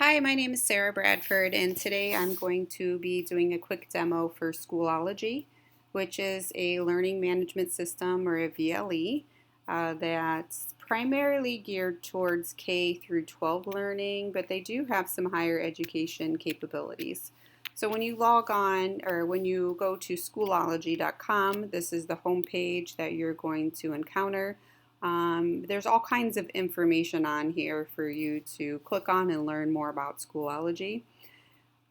Hi, my name is Sarah Bradford, and today I'm going to be doing a quick demo for Schoology, which is a learning management system, or a VLE, that's primarily geared towards K through 12 learning, but they do have some higher education capabilities. So when you log on, or when you go to Schoology.com, this is the home page that you're going to encounter. There's all kinds of information on here for you to click on and learn more about Schoology.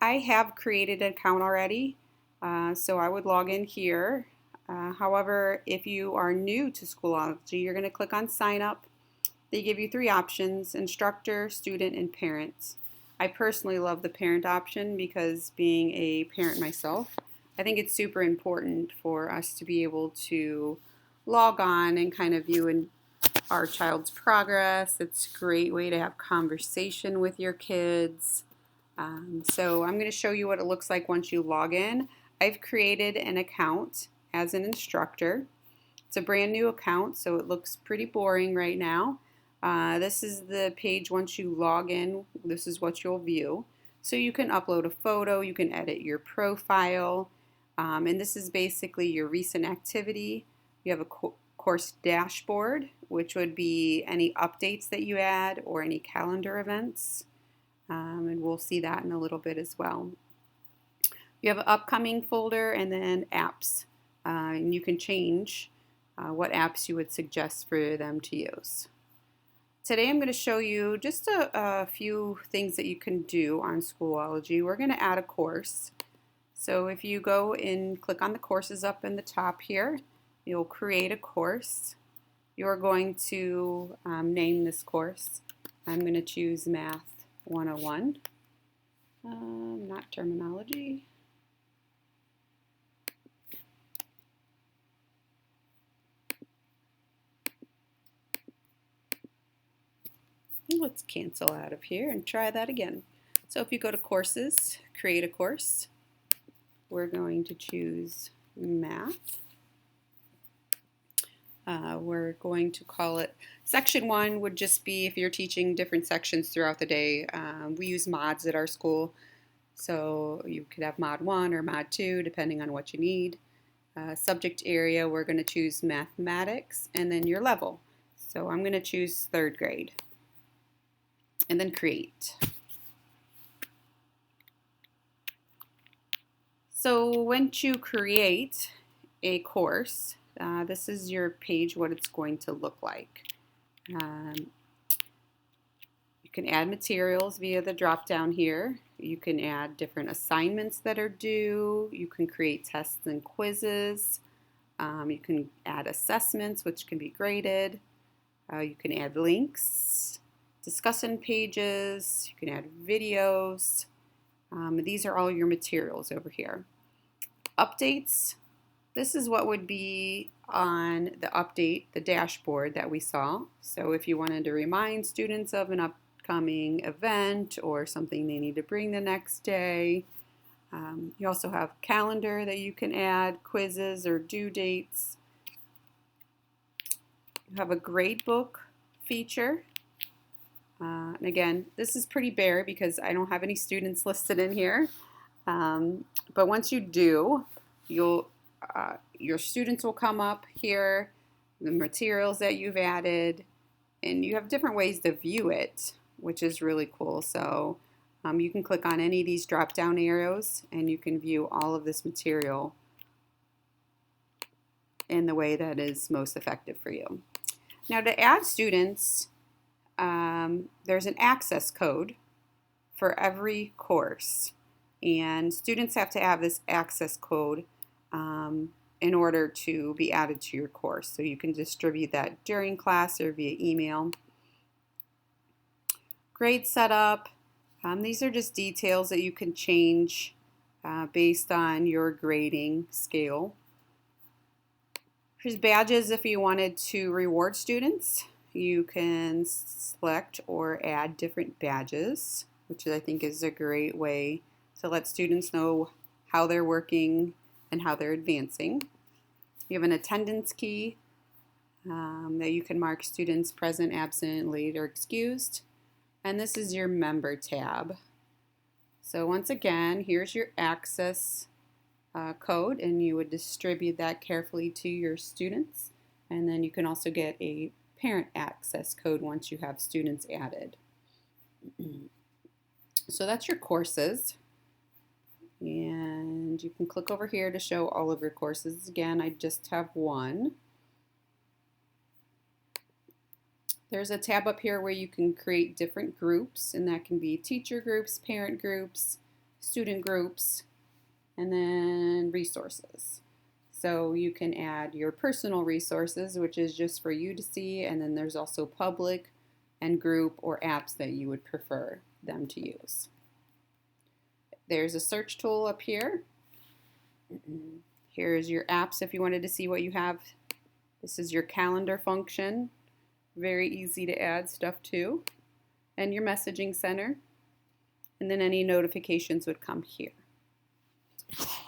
I have created an account already, so I would log in here. However, if you are new to Schoology, you're going to click on Sign Up. They give you three options: instructor, student, and parents. I personally love the parent option because, being a parent myself, I think it's super important for us to be able to log on and kind of view our child's progress. It's a great way to have conversation with your kids. So I'm going to show you what it looks like once you log in. I've created an account as an instructor. It's a brand new account, so it looks pretty boring right now. This is the page once you log in. This is what you'll view. So you can upload a photo, you can edit your profile, and this is basically your recent activity. You have a course dashboard, which would be any updates that you add or any calendar events, and we'll see that in a little bit as well. You have an upcoming folder and then apps, and you can change what apps you would suggest for them to use. Today I'm going to show you just a few things that you can do on Schoology. We're going to add a course. So if you go and click on the courses up in the top here, you'll create a course. You're going to name this course. I'm going to choose Math 101, not terminology. Let's cancel out of here and try that again. So if you go to courses, create a course, we're going to choose Math. We're going to call it Section 1 would just be if you're teaching different sections throughout the day. We use mods at our school, so you could have Mod 1 or Mod 2 depending on what you need. Subject area, we're going to choose mathematics, and then your level. So I'm going to choose 3rd grade, and then create. So once you create a course, this is your page, what it's going to look like. You can add materials via the drop down here. You can add different assignments that are due. You can create tests and quizzes. You can add assessments, which can be graded. You can add links, discussion pages. You can add videos. These are all your materials over here. Updates. This is what would be on the update, the dashboard that we saw. So if you wanted to remind students of an upcoming event or something they need to bring the next day. You also have calendar that you can add, quizzes or due dates. You have a grade book feature. And again, this is pretty bare because I don't have any students listed in here. But once you do, your students will come up here, the materials that you've added, and you have different ways to view it, which is really cool. So you can click on any of these drop down arrows and you can view all of this material in the way that is most effective for you. Now, to add students, there's an access code for every course, and students have to have this access code in order to be added to your course. So you can distribute that during class or via email. Grade setup. These are just details that you can change based on your grading scale. Here's badges. If you wanted to reward students, you can select or add different badges, which I think is a great way to let students know how they're working and how they're advancing. You have an attendance key that you can mark students present, absent, late, or excused. and this is your member tab. So once again, here's your access code, and you would distribute that carefully to your students. And then you can also get a parent access code once you have students added. So that's your courses. And you can click over here to show all of your courses. Again, I just have one. There's a tab up here where you can create different groups, and that can be teacher groups, parent groups, student groups, and then resources. So you can add your personal resources, which is just for you to see, and then there's also public and group or apps that you would prefer them to use. There's a search tool up here. Here's your apps if you wanted to see what you have. This is your calendar function. Very easy to add stuff to. And your messaging center. And then any notifications would come here.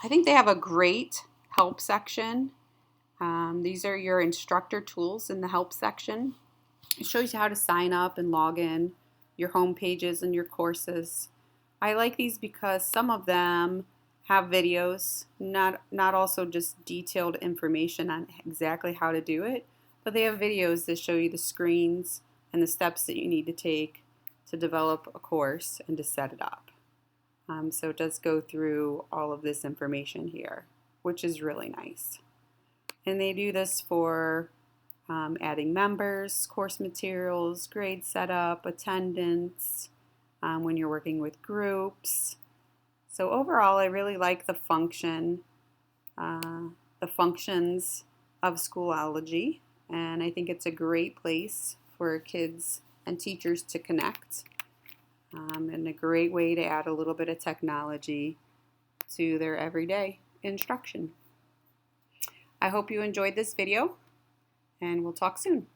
I think they have a great help section. These are your instructor tools in the help section. It shows you how to sign up and log in, your home pages and your courses. I like these because some of them have videos, not also just detailed information on exactly how to do it, but they have videos that show you the screens and the steps that you need to take to develop a course and to set it up. So it does go through all of this information here, which is really nice. And they do this for adding members, course materials, grade setup, attendance, when you're working with groups. So overall, I really like the functions of Schoology, and I think it's a great place for kids and teachers to connect, and a great way to add a little bit of technology to their everyday instruction. I hope you enjoyed this video, and we'll talk soon.